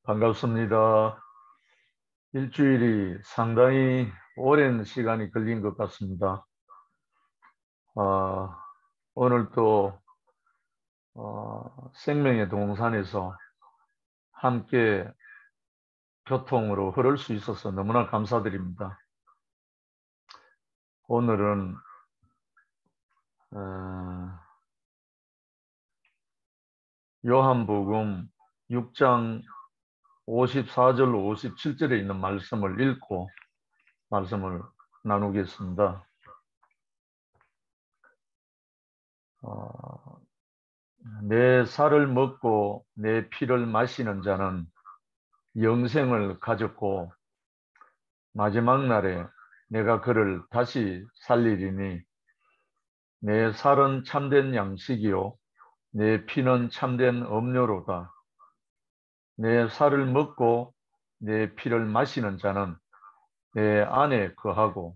반갑습니다. 일주일이 상당히 오랜 시간이 걸린 것 같습니다. 아, 오늘 또 생명의 동산에서 함께 교통으로 흐를 수 있어서 너무나 감사드립니다. 오늘은 요한복음 6장 54절 57절에 있는 말씀을 읽고 말씀을 나누겠습니다. 내 살을 먹고 내 피를 마시는 자는 영생을 가졌고 마지막 날에 내가 그를 다시 살리리니 내 살은 참된 양식이요 내 피는 참된 음료로다. 내 살을 먹고 내 피를 마시는 자는 내 안에 거하고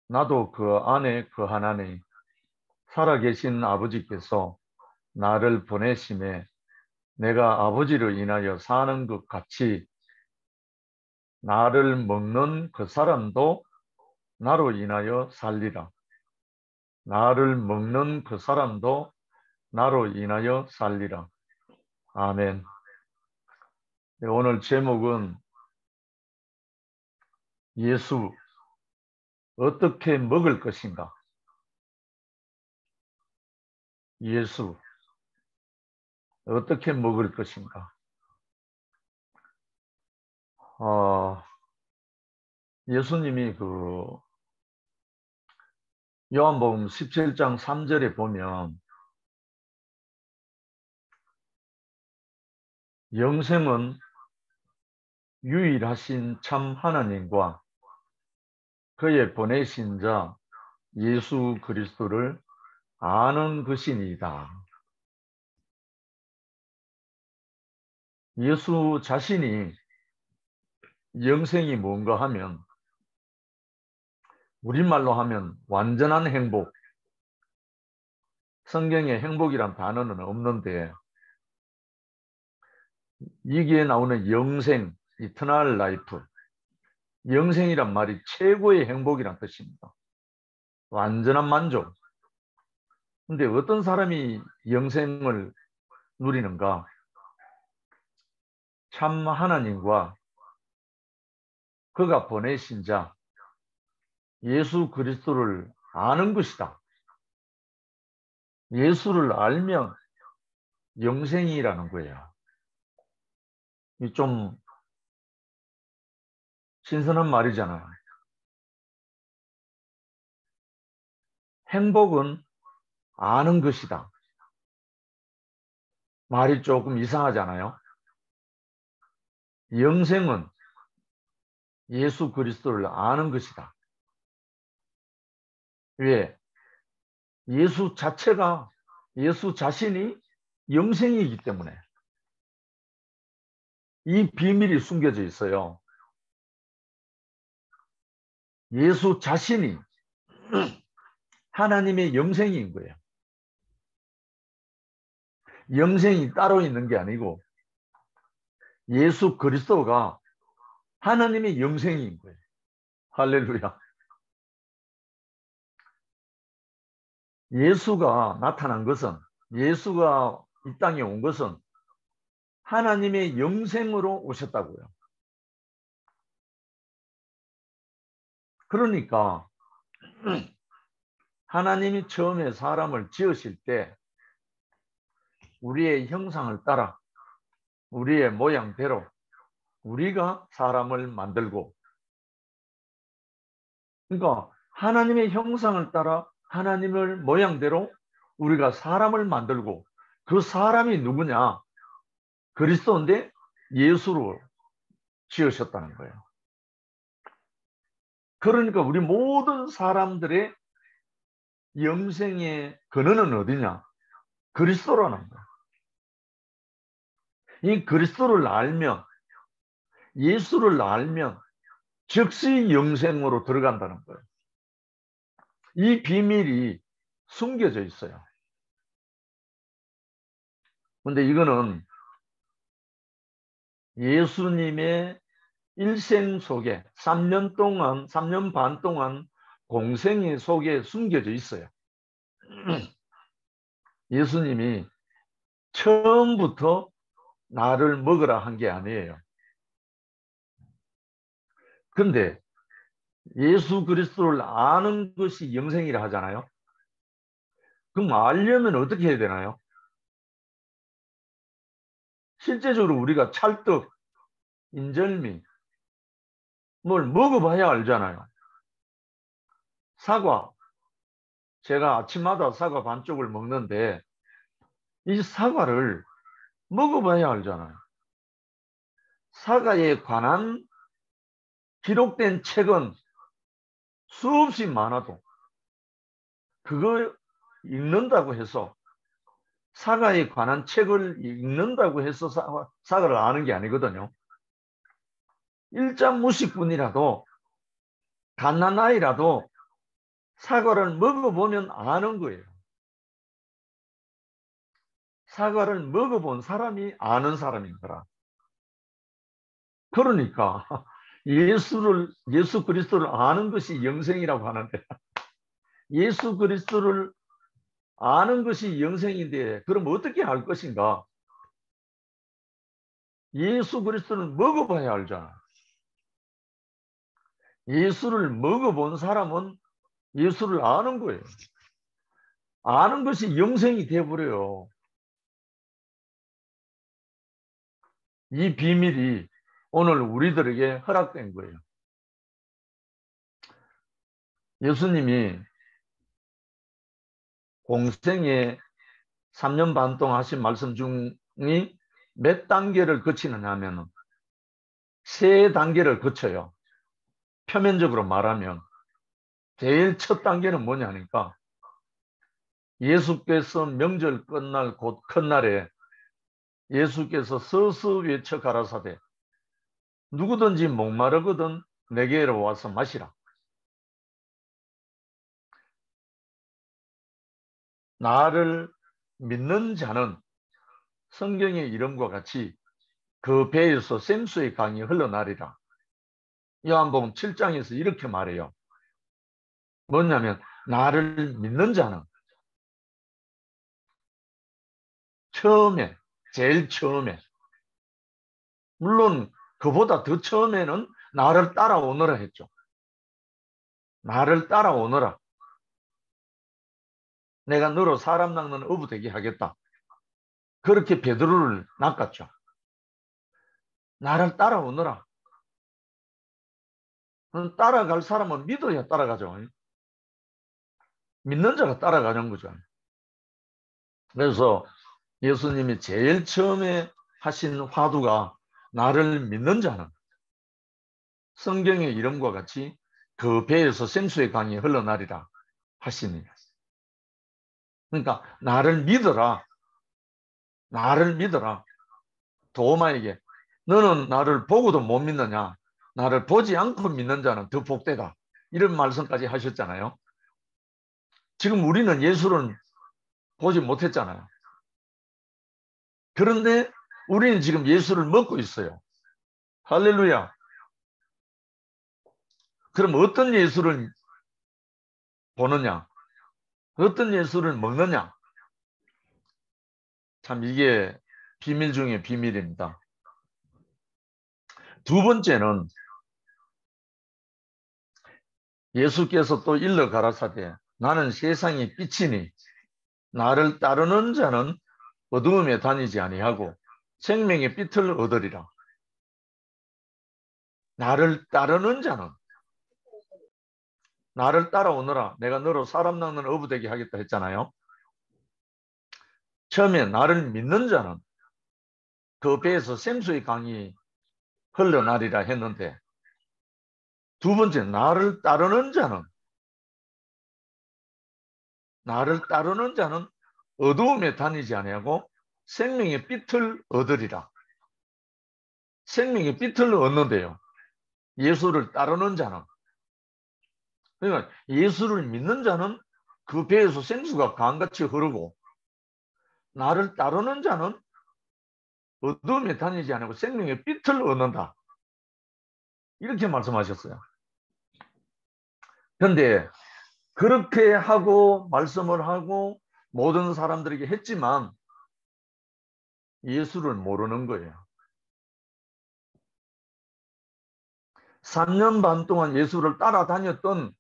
나도 그 안에 거하나니 살아계신 아버지께서 나를 보내심에 내가 아버지를 인하여 사는 것 같이 나를 먹는 그 사람도 나로 인하여 살리라. 나를 먹는 그 사람도 나로 인하여 살리라. 아멘. 네, 오늘 제목은 예수 어떻게 먹을 것인가? 예수 어떻게 먹을 것인가? 예수님이 요한복음 17장 3절에 보면 영생은 유일하신 참 하나님과 그의 보내신 자 예수 그리스도를 아는 것이니이다. 예수 자신이 영생이 뭔가 하면 우리말로 하면 완전한 행복, 성경에 행복이란 단어는 없는데 여기에 나오는 영생, 이터널 라이프, 영생이란 말이 최고의 행복이란 뜻입니다. 완전한 만족. 근데 어떤 사람이 영생을 누리는가? 참 하나님과 그가 보내신 자 예수 그리스도를 아는 것이다. 예수를 알면 영생이라는 거예요. 이 좀 신선한 말이잖아요. 행복은 아는 것이다. 말이 조금 이상하잖아요. 영생은 예수 그리스도를 아는 것이다. 왜? 예수 자체가, 예수 자신이 영생이기 때문에 이 비밀이 숨겨져 있어요. 예수 자신이 하나님의 영생인 거예요. 영생이 따로 있는 게 아니고 예수 그리스도가 하나님의 영생인 거예요. 할렐루야. 예수가 나타난 것은, 예수가 이 땅에 온 것은 하나님의 영생으로 오셨다고요. 그러니까 하나님이 처음에 사람을 지으실 때 우리의 형상을 따라 우리의 모양대로 우리가 사람을 만들고, 그러니까 하나님의 형상을 따라 하나님을 모양대로 우리가 사람을 만들고, 그 사람이 누구냐? 그리스도인데 예수로 지으셨다는 거예요. 그러니까 우리 모든 사람들의 영생의 근원은 어디냐? 그리스도라는 거예요. 이 그리스도를 알면, 예수를 알면 즉시 영생으로 들어간다는 거예요. 이 비밀이 숨겨져 있어요. 근데 이거는 예수님의 일생 속에 3년 동안, 3년 반 동안 공생의 속에 숨겨져 있어요. 예수님이 처음부터 나를 먹으라 한 게 아니에요. 근데 예수 그리스도를 아는 것이 영생이라 하잖아요. 그럼 알려면 어떻게 해야 되나요? 실제적으로 우리가 찰떡, 인절미, 뭘 먹어봐야 알잖아요. 사과, 제가 아침마다 사과 반쪽을 먹는데 이 사과를 먹어봐야 알잖아요. 사과에 관한 기록된 책은 수없이 많아도 그거 읽는다고 해서 사과에 관한 책을 읽는다고 해서 사과를 아는 게 아니거든요. 일자무식뿐이라도 갓난아이라도 사과를 먹어보면 아는 거예요. 사과를 먹어본 사람이 아는 사람인 거라. 그러니까 예수 그리스도를 아는 것이 영생이라고 하는데 예수 그리스도를 아는 것이 영생인데 그럼 어떻게 알 것인가? 예수 그리스도를 먹어봐야 알잖아. 예수를 먹어본 사람은 예수를 아는 거예요. 아는 것이 영생이 되어버려요. 이 비밀이 오늘 우리들에게 허락된 거예요. 예수님이 공생에 3년 반 동안 하신 말씀 중에 몇 단계를 거치느냐 하면 세 단계를 거쳐요. 표면적으로 말하면 제일 첫 단계는 뭐냐니까 예수께서 명절 끝날 곧 큰날에 예수께서 서서 외쳐 가라사대 누구든지 목마르거든 내게로 와서 마시라. 나를 믿는 자는 성경의 이름과 같이 그 배에서 샘수의 강이 흘러나리라. 요한복음 7장에서 이렇게 말해요. 뭐냐면 나를 믿는 자는 처음에 제일 처음에 물론 그보다 더 처음에는 나를 따라오너라 했죠. 나를 따라오너라. 내가 너로 사람 낚는 어부 되게 하겠다. 그렇게 베드로를 낚았죠. 나를 따라오너라. 따라갈 사람은 믿어야 따라가죠. 믿는 자가 따라가는 거죠. 그래서 예수님이 제일 처음에 하신 화두가 나를 믿는 자는 성경의 이름과 같이 그 배에서 샘수의 강이 흘러나리라 하시니. 그러니까 나를 믿어라. 나를 믿어라. 도마에게 너는 나를 보고도 못 믿느냐. 나를 보지 않고 믿는 자는 더 복되다. 이런 말씀까지 하셨잖아요. 지금 우리는 예수를 보지 못했잖아요. 그런데 우리는 지금 예수를 먹고 있어요. 할렐루야. 그럼 어떤 예수를 보느냐? 어떤 예수를 먹느냐? 참 이게 비밀 중에 비밀입니다. 두 번째는 예수께서 또 일러 가라사대 나는 세상의 빛이니 나를 따르는 자는 어두움에 다니지 아니하고 생명의 빛을 얻으리라. 나를 따르는 자는 나를 따라오너라. 내가 너로 사람 낚는 어부 되게 하겠다 했잖아요. 처음에 나를 믿는 자는 그 배에서 샘수의 강이 흘러나리라 했는데 두 번째 나를 따르는 자는 어두움에 다니지 아니하고 생명의 빛을 얻으리라. 생명의 빛을 얻는데요. 예수를 따르는 자는 그러니까 예수를 믿는 자는 그 배에서 생수가 강같이 흐르고 나를 따르는 자는 어둠에 다니지 않고 생명의 빛을 얻는다. 이렇게 말씀하셨어요. 그런데 그렇게 하고 말씀을 하고 모든 사람들에게 했지만 예수를 모르는 거예요. 3년 반 동안 예수를 따라다녔던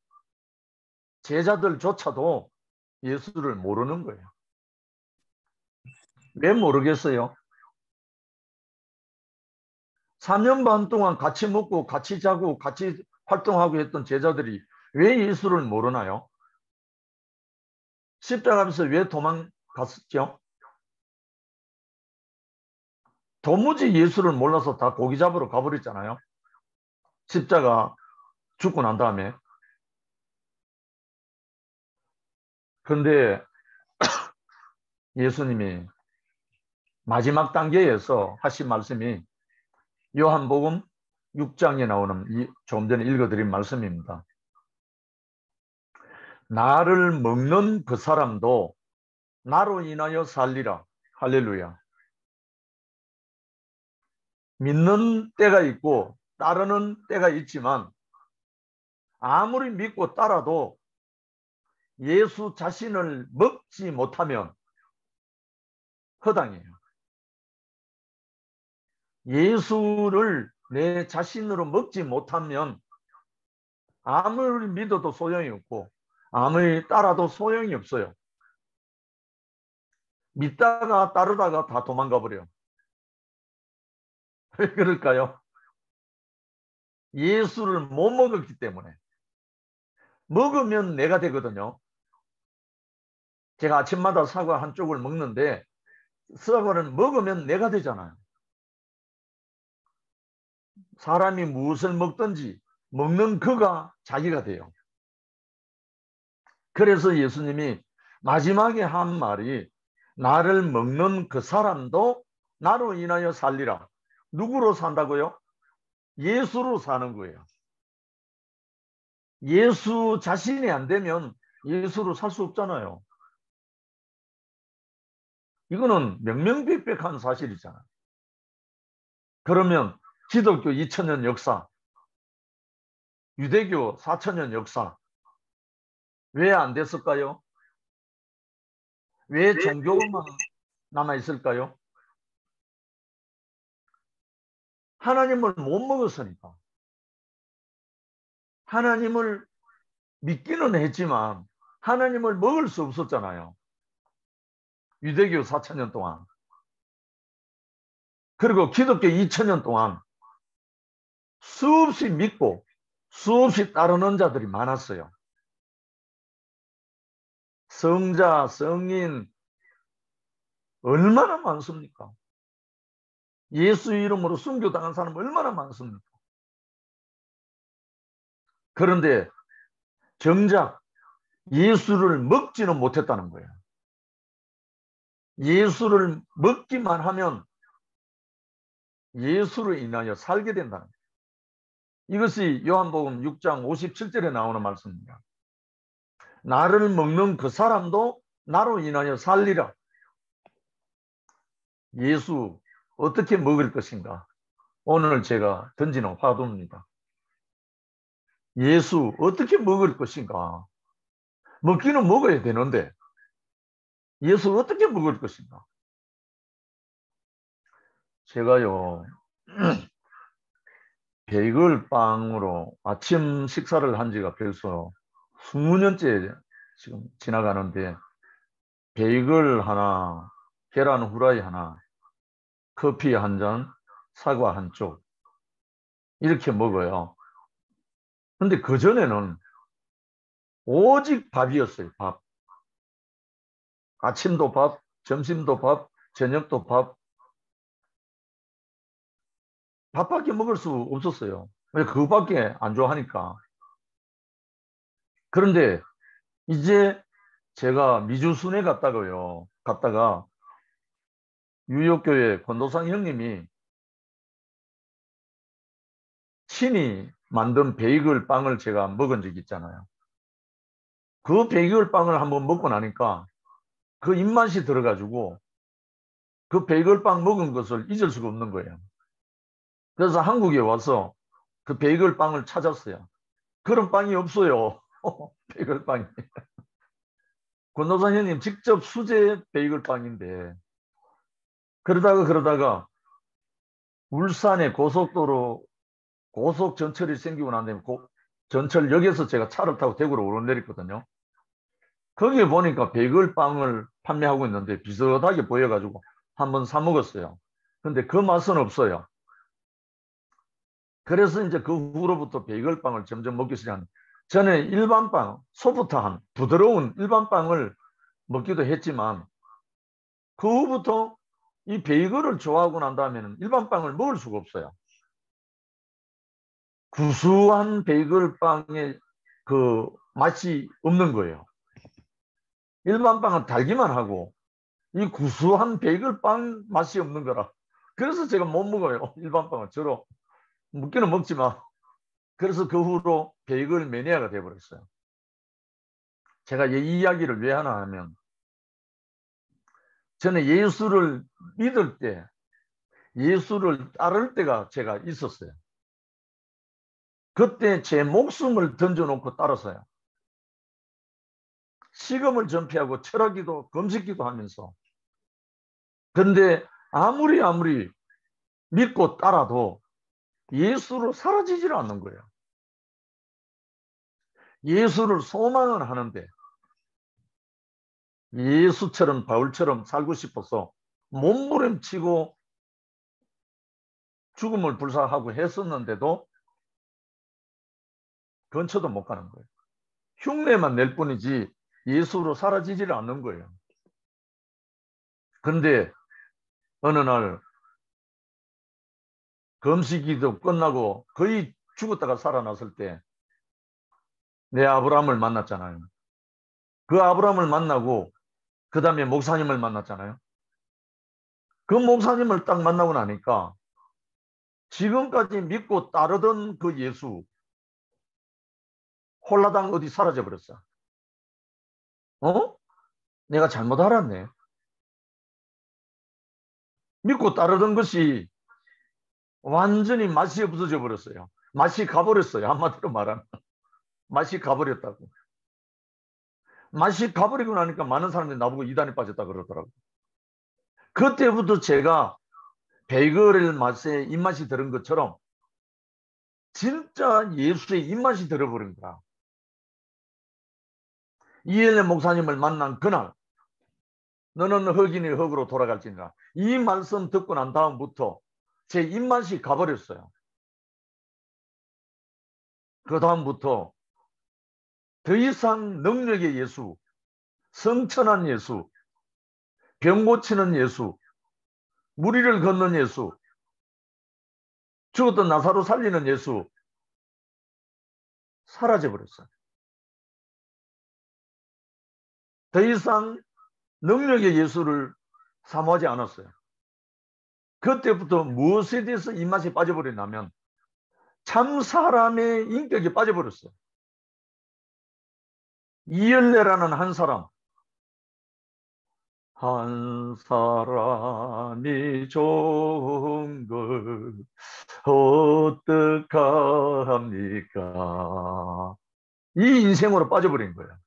제자들조차도 예수를 모르는 거예요. 왜 모르겠어요? 3년 반 동안 같이 먹고 같이 자고 같이 활동하고 했던 제자들이 왜 예수를 모르나요? 십자가에서 왜 도망갔었죠? 도무지 예수를 몰라서 다 고기 잡으러 가버렸잖아요. 십자가 죽고 난 다음에. 그런데 예수님이 마지막 단계에서 하신 말씀이 요한복음 6장에 나오는 조금 전에 읽어드린 말씀입니다. 나를 먹는 그 사람도 나로 인하여 살리라. 할렐루야. 믿는 때가 있고 따르는 때가 있지만 아무리 믿고 따라도 예수 자신을 먹지 못하면 허당해요. 예수를 내 자신으로 먹지 못하면 아무리 믿어도 소용이 없고 아무리 따라도 소용이 없어요. 믿다가 따르다가 다 도망가 버려. 왜 그럴까요? 예수를 못 먹었기 때문에. 먹으면 내가 되거든요. 제가 아침마다 사과 한 쪽을 먹는데 사과를 먹으면 내가 되잖아요. 사람이 무엇을 먹든지 먹는 그가 자기가 돼요. 그래서 예수님이 마지막에 한 말이 나를 먹는 그 사람도 나로 인하여 살리라. 누구로 산다고요? 예수로 사는 거예요. 예수 자신이 안 되면 예수로 살 수 없잖아요. 이거는 명명백백한 사실이잖아요. 그러면 기독교 2000년 역사, 유대교 4000년 역사 왜 안 됐을까요? 왜 종교만 남아 있을까요? 하나님을 못 먹었으니까. 하나님을 믿기는 했지만 하나님을 먹을 수 없었잖아요. 유대교 4000년 동안. 그리고 기독교 2000년 동안 수없이 믿고 수없이 따르는 자들이 많았어요. 성자, 성인 얼마나 많습니까? 예수 이름으로 순교당한 사람 얼마나 많습니까? 그런데 정작 예수를 먹지는 못했다는 거예요. 예수를 먹기만 하면 예수로 인하여 살게 된다는 거예요. 이것이 요한복음 6장 57절에 나오는 말씀입니다. 나를 먹는 그 사람도 나로 인하여 살리라. 예수 어떻게 먹을 것인가? 오늘 제가 던지는 화두입니다. 예수 어떻게 먹을 것인가? 먹기는 먹어야 되는데 예수 어떻게 먹을 것인가? 제가요 베이글빵으로 아침 식사를 한 지가 벌써 20년째 지금 지나가는데 베이글 하나, 계란 후라이 하나, 커피 한 잔, 사과 한 쪽 이렇게 먹어요. 근데 그전에는 오직 밥이었어요. 밥. 아침도 밥, 점심도 밥, 저녁도 밥. 밥밖에 먹을 수 없었어요. 왜 그거밖에 안 좋아하니까. 그런데 이제 제가 미주순회 갔다가 유효교회 권도상 형님이 친히 만든 베이글 빵을 제가 먹은 적이 있잖아요. 그 베이글 빵을 한번 먹고 나니까 그 입맛이 들어가지고 그 베이글빵 먹은 것을 잊을 수가 없는 거예요. 그래서 한국에 와서 그 베이글빵을 찾았어요. 그런 빵이 없어요. 베이글빵이. 권노선 형님 직접 수제 베이글빵인데 그러다가 울산에 고속도로 고속 전철이 생기고 난 다음에 전철역에서 제가 차를 타고 대구로 오르내렸거든요. 거기에 보니까 베이글빵을 판매하고 있는데 비슷하게 보여가지고 한번 사 먹었어요. 근데 그 맛은 없어요. 그래서 이제 그 후로부터 베이글빵을 점점 먹기 시작한. 저는 일반 빵, 소프트한 부드러운 일반 빵을 먹기도 했지만 그 후부터 이 베이글을 좋아하고 난 다음에는 일반 빵을 먹을 수가 없어요. 구수한 베이글빵의 그 맛이 없는 거예요. 일반 빵은 달기만 하고 이 구수한 베이글빵 맛이 없는 거라. 그래서 제가 못 먹어요. 일반 빵을. 저로 먹기는 먹지만. 그래서 그 후로 베이글 매니아가 되어버렸어요. 제가 이 이야기를 왜 하나 하면 저는 예수를 믿을 때 예수를 따를 때가 제가 있었어요. 그때 제 목숨을 던져놓고 따랐어요. 식음을 전폐하고 철학기도 금식기도 하면서. 근데 아무리 믿고 따라도 예수로 사라지질 않는 거예요. 예수를 소망은 하는데 예수처럼 바울처럼 살고 싶어서 몸부림치고 죽음을 불사하고 했었는데도 근처도 못 가는 거예요. 흉내만 낼 뿐이지 예수로 사라지질 않는 거예요. 그런데 어느 날 금식기도 끝나고 거의 죽었다가 살아났을 때 내 아브라함을 만났잖아요. 그 아브라함을 만나고 그 다음에 목사님을 만났잖아요. 그 목사님을 딱 만나고 나니까 지금까지 믿고 따르던 그 예수 홀라당 어디 사라져 버렸어. 내가 잘못 알았네. 믿고 따르던 것이 완전히 맛이 없어져 버렸어요. 맛이 가버렸어요. 한마디로 말하면 맛이 가버렸다고. 맛이 가버리고 나니까 많은 사람들이 나보고 이단에 빠졌다 그러더라고요. 그때부터 제가 베이글의 맛에 입맛이 들은 것처럼 진짜 예수의 입맛이 들어버린 거야. 이엘레 목사님을 만난 그날 너는 흑인이 흑으로 돌아갈지니라. 이 말씀 듣고 난 다음부터 제 입맛이 가버렸어요. 그 다음부터 더 이상 능력의 예수, 성천한 예수, 병 고치는 예수, 무리를 걷는 예수, 죽었던 나사로 살리는 예수 사라져버렸어요. 더 이상 능력의 예수를 사모하지 않았어요. 그때부터 무엇에 대해서 입맛이 빠져버리냐면 참 사람의 인격이 빠져버렸어요. 이열레라는 한 사람이 좋은 걸 어떡합니까? 이 인생으로 빠져버린 거예요.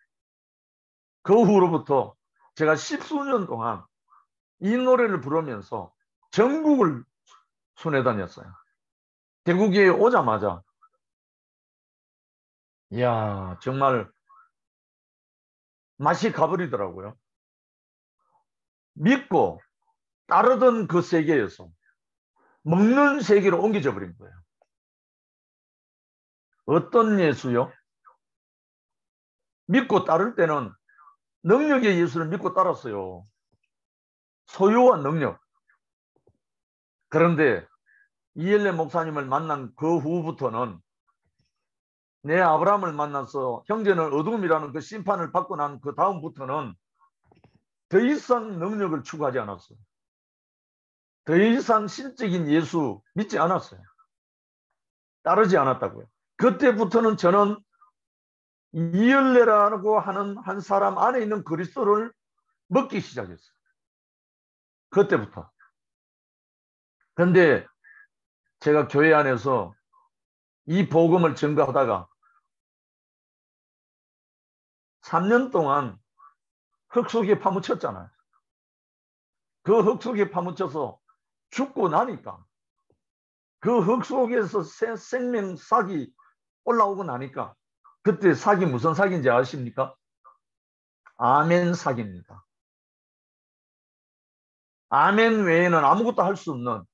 그 후로부터 제가 10수년 동안 이 노래를 부르면서 전국을 순회 다녔어요. 대구에 오자마자 이야 정말 맛이 가버리더라고요. 믿고 따르던 그 세계에서 먹는 세계로 옮겨져 버린 거예요. 어떤 예수요? 믿고 따를 때는 능력의 예수를 믿고 따랐어요. 소유와 능력. 그런데 이엘레 목사님을 만난 그 후부터는 내 아브라함을 만나서 형제는 어둠이라는 그 심판을 받고 난 그 다음부터는 더 이상 능력을 추구하지 않았어요. 더 이상 신적인 예수 믿지 않았어요. 따르지 않았다고요. 그때부터는 저는 이열레라고 하는 한 사람 안에 있는 그리스도를 먹기 시작했어요. 그때부터. 그런데 제가 교회 안에서 이 복음을 증거하다가 3년 동안 흙 속에 파묻혔잖아요. 그 흙 속에 파묻혀서 죽고 나니까 그 흙 속에서 생명 싹이 올라오고 나니까 그때 싹이 무슨 싹인지 아십니까? 아멘 싹입니다. 아멘 외에는 아무것도 할 수 없는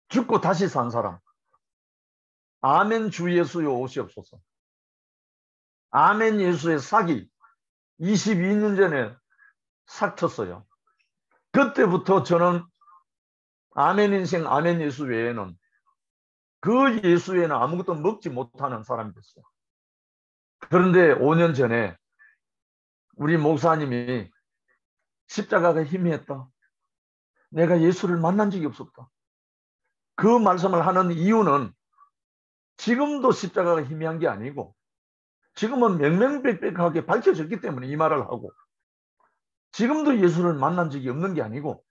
죽고 다시 산 사람. 아멘 주 예수여 오시옵소서. 아멘 예수의 싹이 22년 전에 싹 텄어요. 그때부터 저는 아멘 인생 아멘 예수 외에는 그 예수 외에는 아무것도 먹지 못하는 사람이 됐어요. 그런데 5년 전에 우리 목사님이 십자가가 희미했다. 내가 예수를 만난 적이 없었다. 그 말씀을 하는 이유는 지금도 십자가가 희미한 게 아니고 지금은 명명백백하게 밝혀졌기 때문에 이 말을 하고 지금도 예수를 만난 적이 없는 게 아니고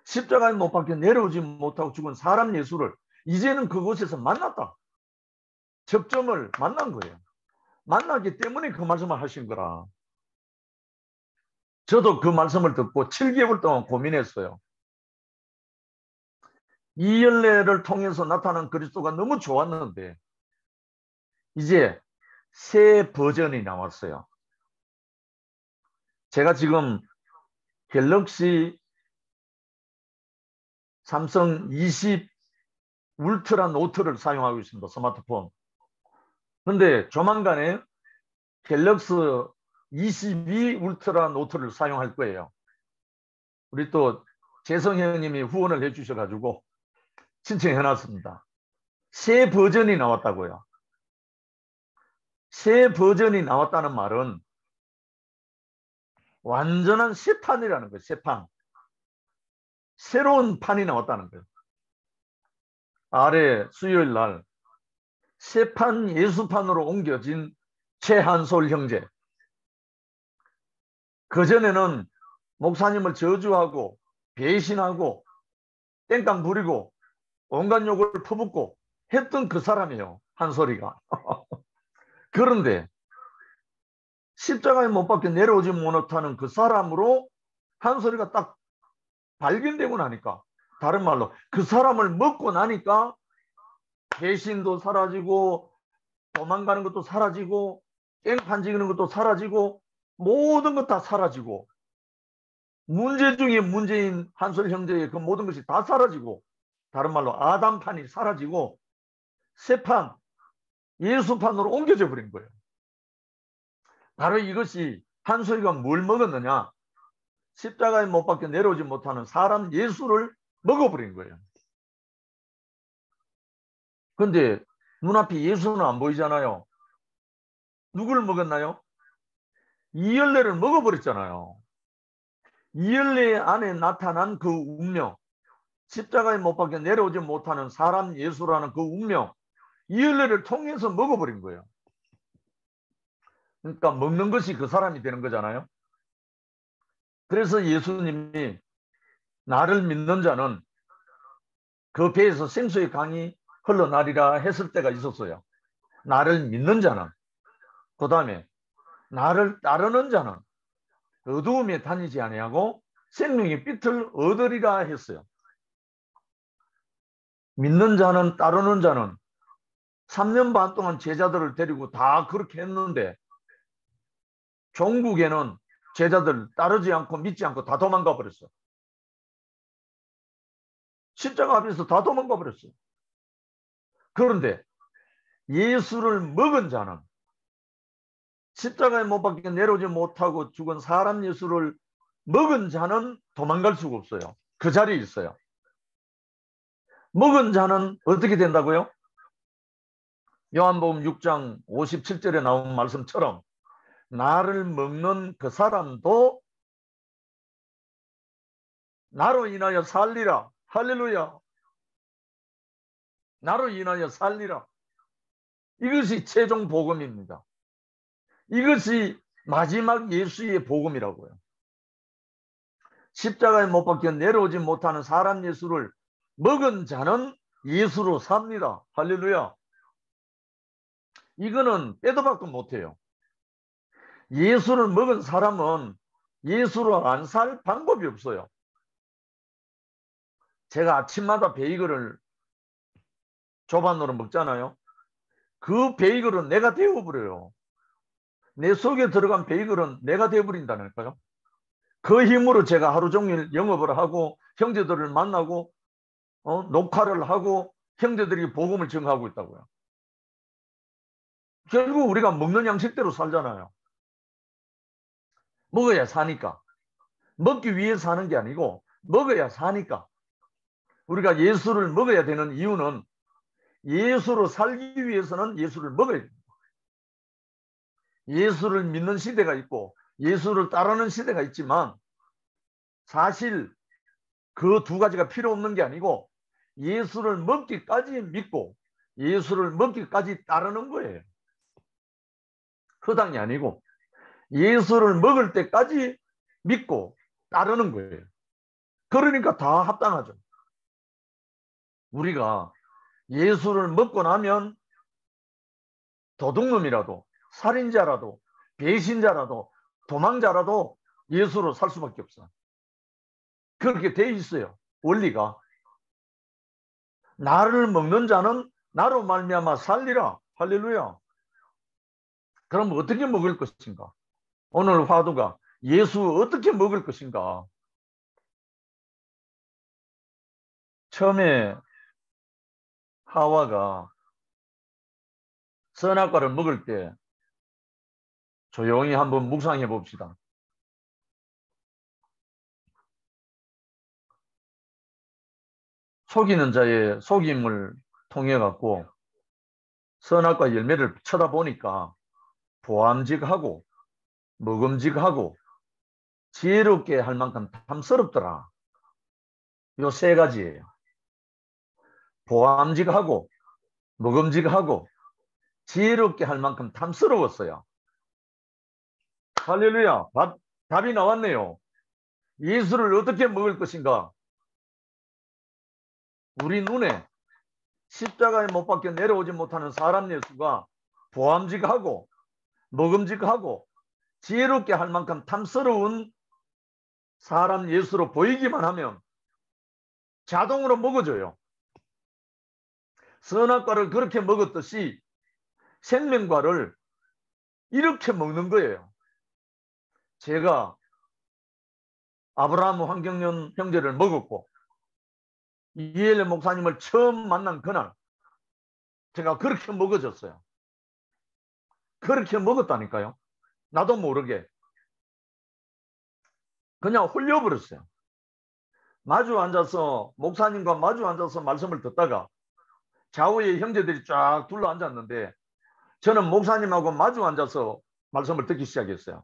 십자가에 못 박혀 내려오지 못하고 죽은 사람 예수를 이제는 그곳에서 만났다. 접점을 만난 거예요. 만나기 때문에 그 말씀을 하신 거라. 저도 그 말씀을 듣고 7개월 동안 고민했어요. 이 열매를 통해서 나타난 그리스도가 너무 좋았는데 이제 새 버전이 나왔어요. 제가 지금 갤럭시 삼성 20 울트라 노트를 사용하고 있습니다. 스마트폰. 그런데 조만간에 갤럭시 22 울트라 노트를 사용할 거예요. 우리 또 재성 형님이 후원을 해주셔가지고 신청해놨습니다. 새 버전이 나왔다고요. 새 버전이 나왔다는 말은 완전한 새 판이라는 거예요. 새 판. 새로운 판이 나왔다는 거예요. 아래 수요일 날 새판 예수판으로 옮겨진 최한솔 형제. 그전에는 목사님을 저주하고 배신하고 땡깡 부리고 온갖 욕을 퍼붓고 했던 그 사람이에요. 한솔이가. 그런데 십자가에 못 박혀 내려오지 못하는 그 사람으로 한솔이가 딱 발견되고 나니까 다른 말로 그 사람을 먹고 나니까 배신도 사라지고 도망가는 것도 사라지고 깽판 지기는 것도 사라지고 모든 것 다 사라지고 문제 중에 문제인 한솔 형제의 그 모든 것이 다 사라지고 다른 말로 아담판이 사라지고 새판 예수판으로 옮겨져 버린 거예요. 바로 이것이 한솔이가 뭘 먹었느냐? 십자가에 못 박혀 내려오지 못하는 사람 예수를 먹어버린 거예요. 그런데 눈앞에 예수는 안 보이잖아요. 누구를 먹었나요? 이열레를 먹어버렸잖아요. 이열레 안에 나타난 그 운명, 십자가에 못 박혀 내려오지 못하는 사람 예수라는 그 운명, 이열레를 통해서 먹어버린 거예요. 그러니까 먹는 것이 그 사람이 되는 거잖아요. 그래서 예수님이 나를 믿는 자는 그 배에서 생수의 강이 흘러나리라 했을 때가 있었어요. 나를 믿는 자는. 그 다음에 나를 따르는 자는 어두움에 다니지 아니하고 생명의 빛을 얻으리라 했어요. 믿는 자는 따르는 자는 3년 반 동안 제자들을 데리고 다 그렇게 했는데 종국에는 제자들 따르지 않고 믿지 않고 다 도망가 버렸어요. 십자가 앞에서 다 도망가 버렸어요. 그런데 예수를 먹은 자는 십자가에 못 박혀 내려오지 못하고 죽은 사람 예수를 먹은 자는 도망갈 수가 없어요. 그 자리에 있어요. 먹은 자는 어떻게 된다고요? 요한복음 6장 57절에 나온 말씀처럼 나를 먹는 그 사람도 나로 인하여 살리라. 할렐루야. 나로 인하여 살리라. 이것이 최종 복음입니다. 이것이 마지막 예수의 복음이라고요. 십자가에 못 박혀 내려오지 못하는 사람 예수를 먹은 자는 예수로 삽니다. 할렐루야. 이거는 빼도 박도 못해요. 예수를 먹은 사람은 예수로 안 살 방법이 없어요. 제가 아침마다 베이글을 조반으로 먹잖아요. 그 베이글은 내가 되어버려요. 내 속에 들어간 베이글은 내가 되어버린다니까요. 그 힘으로 제가 하루 종일 영업을 하고 형제들을 만나고 녹화를 하고 형제들이 복음을 전하고 있다고요. 결국 우리가 먹는 양식대로 살잖아요. 먹어야 사니까. 먹기 위해 사는 게 아니고 먹어야 사니까. 우리가 예수를 먹어야 되는 이유는 예수로 살기 위해서는 예수를 먹어야 됩니다. 예수를 믿는 시대가 있고 예수를 따르는 시대가 있지만 사실 그 두 가지가 필요 없는 게 아니고 예수를 먹기까지 믿고 예수를 먹기까지 따르는 거예요. 허당이 아니고 예수를 먹을 때까지 믿고 따르는 거예요. 그러니까 다 합당하죠. 우리가 예수를 먹고 나면 도둑놈이라도 살인자라도 배신자라도 도망자라도 예수로 살 수밖에 없어. 그렇게 돼 있어요. 원리가. 나를 먹는 자는 나로 말미암아 살리라. 할렐루야. 그럼 어떻게 먹을 것인가? 오늘 화두가 예수 어떻게 먹을 것인가? 처음에 하와가 선악과를 먹을 때 조용히 한번 묵상해 봅시다. 속이는 자의 속임을 통해 갖고 선악과 열매를 쳐다보니까 보암직하고 먹음직하고 지혜롭게 할 만큼 탐스럽더라. 요 세 가지예요. 보암직하고 먹음직하고 지혜롭게 할 만큼 탐스러웠어요. 할렐루야. 답이 나왔네요. 예수를 어떻게 먹을 것인가? 우리 눈에 십자가에 못 박혀 내려오지 못하는 사람 예수가 보암직하고 먹음직하고 지혜롭게 할 만큼 탐스러운 사람 예수로 보이기만 하면 자동으로 먹어줘요. 선악과를 그렇게 먹었듯이 생명과를 이렇게 먹는 거예요. 제가 아브라함 황경련 형제를 먹었고 이엘레 목사님을 처음 만난 그날 제가 그렇게 먹어줬어요. 그렇게 먹었다니까요. 나도 모르게. 그냥 홀려버렸어요. 마주 앉아서 목사님과 마주 앉아서 말씀을 듣다가 좌우에 형제들이 쫙 둘러 앉았는데 저는 목사님하고 마주 앉아서 말씀을 듣기 시작했어요.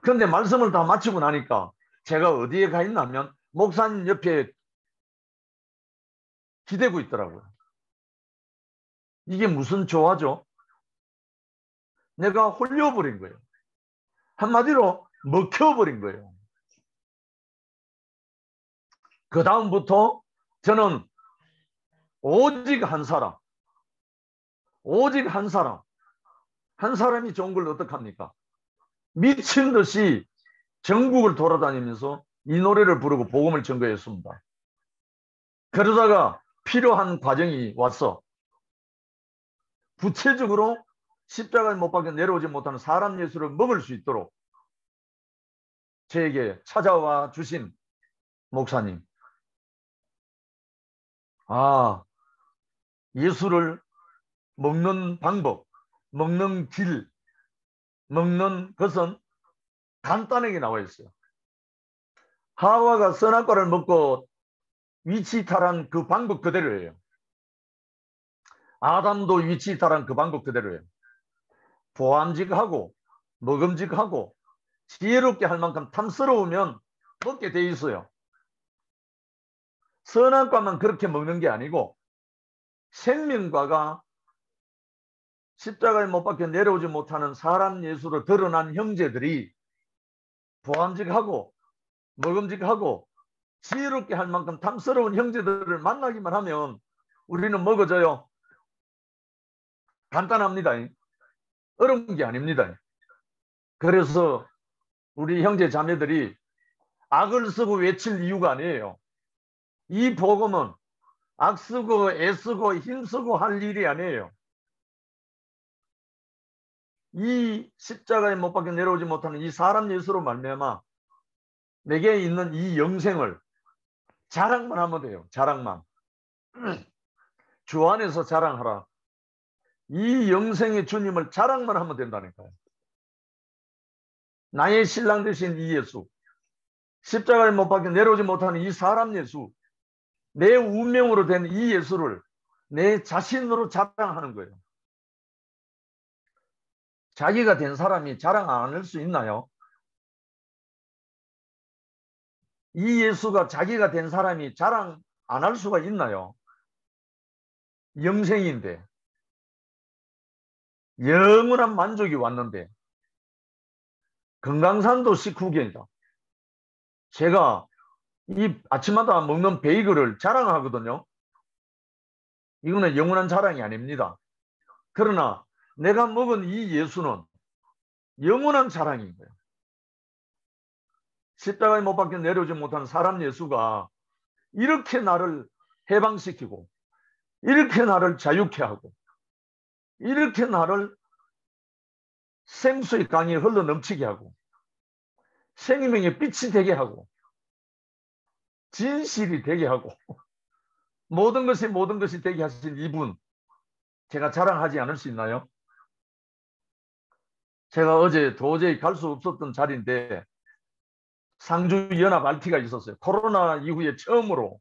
그런데 말씀을 다 마치고 나니까 제가 어디에 가 있냐면 목사님 옆에 기대고 있더라고요. 이게 무슨 조화죠? 내가 홀려버린 거예요. 한마디로 먹혀버린 거예요. 그 다음부터 저는 오직 한 사람, 오직 한 사람, 한 사람이 좋은 걸 어떡합니까? 미친 듯이 전국을 돌아다니면서 이 노래를 부르고 복음을 전거했습니다. 그러다가 필요한 과정이 왔어. 구체적으로 십자가에 못 박혀 내려오지 못하는 사람 예수를 먹을 수 있도록 저에게 찾아와 주신 목사님. 예수를 먹는 방법, 먹는 길, 먹는 것은 간단하게 나와 있어요. 하와가 선악과를 먹고 위치이탈한 그 방법 그대로예요. 아담도 위치이탈한 그 방법 그대로예요. 보암직하고 먹음직하고 지혜롭게 할 만큼 탐스러우면 먹게 돼 있어요. 선악과만 그렇게 먹는 게 아니고 생명과가 십자가에 못 박혀 내려오지 못하는 사람 예수로 드러난 형제들이 보암직하고 먹음직하고 지혜롭게 할 만큼 탐스러운 형제들을 만나기만 하면 우리는 먹어져요. 간단합니다. 어려운 게 아닙니다. 그래서 우리 형제 자매들이 악을 쓰고 외칠 이유가 아니에요. 이 복음은 악 쓰고 애쓰고 힘쓰고 할 일이 아니에요. 이 십자가에 못 박혀 내려오지 못하는 이 사람 예수로 말미암아 내게 있는 이 영생을 자랑만 하면 돼요. 자랑만. 주 안에서 자랑하라. 이 영생의 주님을 자랑만 하면 된다니까요. 나의 신랑 되신 이 예수, 십자가에 못 박혀 내려오지 못하는 이 사람 예수, 내 운명으로 된 이 예수를 내 자신으로 자랑하는 거예요. 자기가 된 사람이 자랑 안 할 수 있나요? 이 예수가 자기가 된 사람이 자랑 안 할 수가 있나요? 영생인데, 영원한 만족이 왔는데, 금강산도 식후경이다. 제가 이 아침마다 먹는 베이글을 자랑하거든요. 이거는 영원한 자랑이 아닙니다. 그러나 내가 먹은 이 예수는 영원한 자랑인 거예요. 십자가에 못 박혀 내려오지 못한 사람 예수가 이렇게 나를 해방시키고 이렇게 나를 자유케 하고 이렇게 나를 생수의 강이 흘러 넘치게 하고 생명의 빛이 되게 하고 진실이 되게 하고 모든 것이 되게 하신 이분, 제가 자랑하지 않을 수 있나요? 제가 어제 도저히 갈 수 없었던 자리인데 상주 연합 RT가 있었어요. 코로나 이후에 처음으로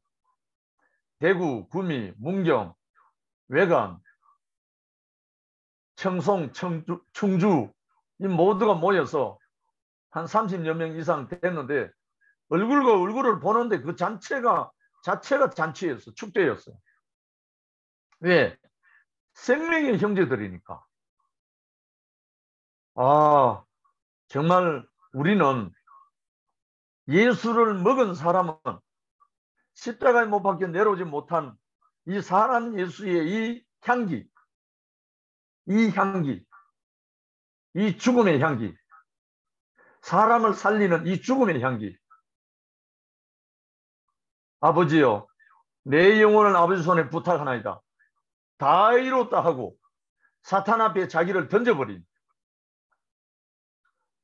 대구, 구미, 문경, 외관, 청송, 충주 이 모두가 모여서 한 30여 명 이상 됐는데 얼굴과 얼굴을 보는데 그 자체가 잔치였어. 축제였어요. 왜? 생명의 형제들이니까. 아, 정말 우리는 예수를 먹은 사람은 십자가에 못 박혀 내려오지 못한 이 사람 예수의 이 향기, 이 죽음의 향기, 사람을 살리는 이 죽음의 향기. 아버지요, 내 영혼을 아버지 손에 부탁하나이다. 다 이뤘다 하고 사탄 앞에 자기를 던져버린,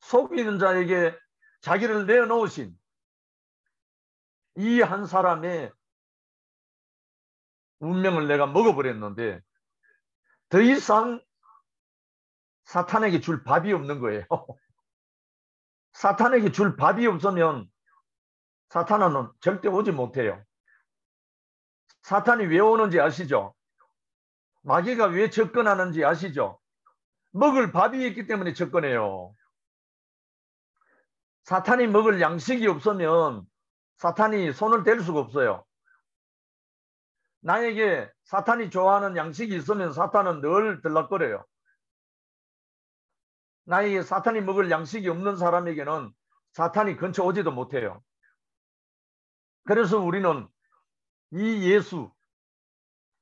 속이는 자에게 자기를 내어놓으신 이 한 사람의 운명을 내가 먹어버렸는데 더 이상 사탄에게 줄 밥이 없는 거예요. 사탄에게 줄 밥이 없으면 사탄은 절대 오지 못해요. 사탄이 왜 오는지 아시죠? 마귀가 왜 접근하는지 아시죠? 먹을 밥이 있기 때문에 접근해요. 사탄이 먹을 양식이 없으면 사탄이 손을 댈 수가 없어요. 나에게 사탄이 좋아하는 양식이 있으면 사탄은 늘 들락거려요. 나에게 사탄이 먹을 양식이 없는 사람에게는 사탄이 근처 오지도 못해요. 그래서 우리는 이 예수,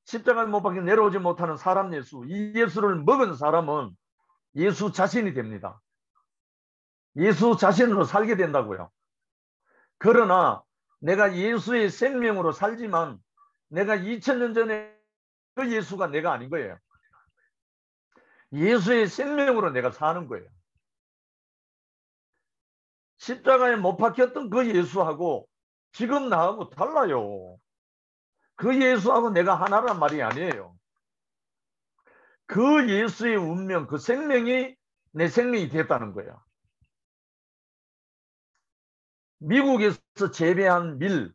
십자가에 못 박혀 내려오지 못하는 사람 예수, 이 예수를 먹은 사람은 예수 자신이 됩니다. 예수 자신으로 살게 된다고요. 그러나 내가 예수의 생명으로 살지만 내가 2000년 전에 그 예수가 내가 아닌 거예요. 예수의 생명으로 내가 사는 거예요. 십자가에 못 박혔던 그 예수하고 지금 나하고 달라요. 그 예수하고 내가 하나란 말이 아니에요. 그 예수의 운명, 그 생명이 내 생명이 됐다는 거예요. 미국에서 재배한 밀,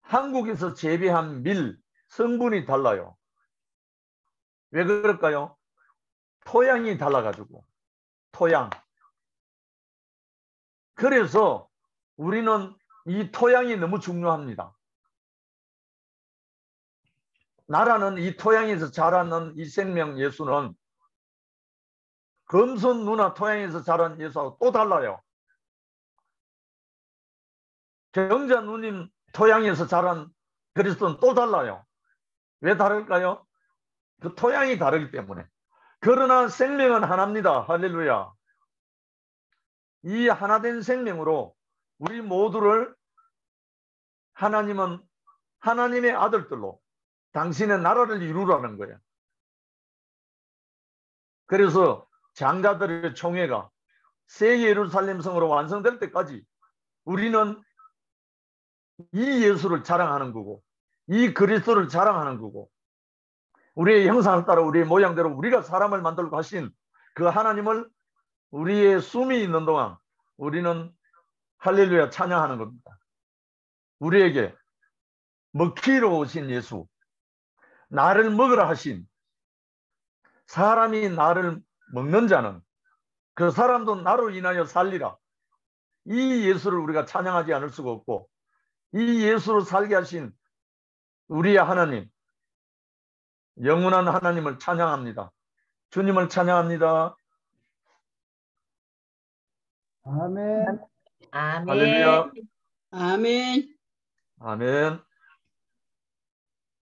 한국에서 재배한 밀, 성분이 달라요. 왜 그럴까요? 토양이 달라가지고. 토양. 그래서 우리는 이 토양이 너무 중요합니다. 나라는 이 토양에서 자라는 이 생명 예수는 금손 누나 토양에서 자란 예수하고 또 달라요. 경자 누님 토양에서 자란 그리스도는 또 달라요. 왜 다를까요? 그 토양이 다르기 때문에. 그러나 생명은 하나입니다. 할렐루야. 이 하나된 생명으로 우리 모두를 하나님은 하나님의 아들들로 당신의 나라를 이루라는 거예요. 그래서 장자들의 총회가 새 예루살렘 성으로 완성될 때까지 우리는 이 예수를 자랑하는 거고, 이 그리스도를 자랑하는 거고, 우리의 형상을 따라 우리의 모양대로 우리가 사람을 만들고 하신 그 하나님을 우리의 숨이 있는 동안 우리는 할렐루야 찬양하는 겁니다. 우리에게 먹히러 오신 예수, 나를 먹으라 하신, 사람이 나를 먹는 자는 그 사람도 나로 인하여 살리라. 이 예수를 우리가 찬양하지 않을 수가 없고, 이 예수를 살게 하신 우리의 하나님, 영원한 하나님을 찬양합니다. 주님을 찬양합니다. 아멘. 아멘. 할렐루야. 아멘. 아멘.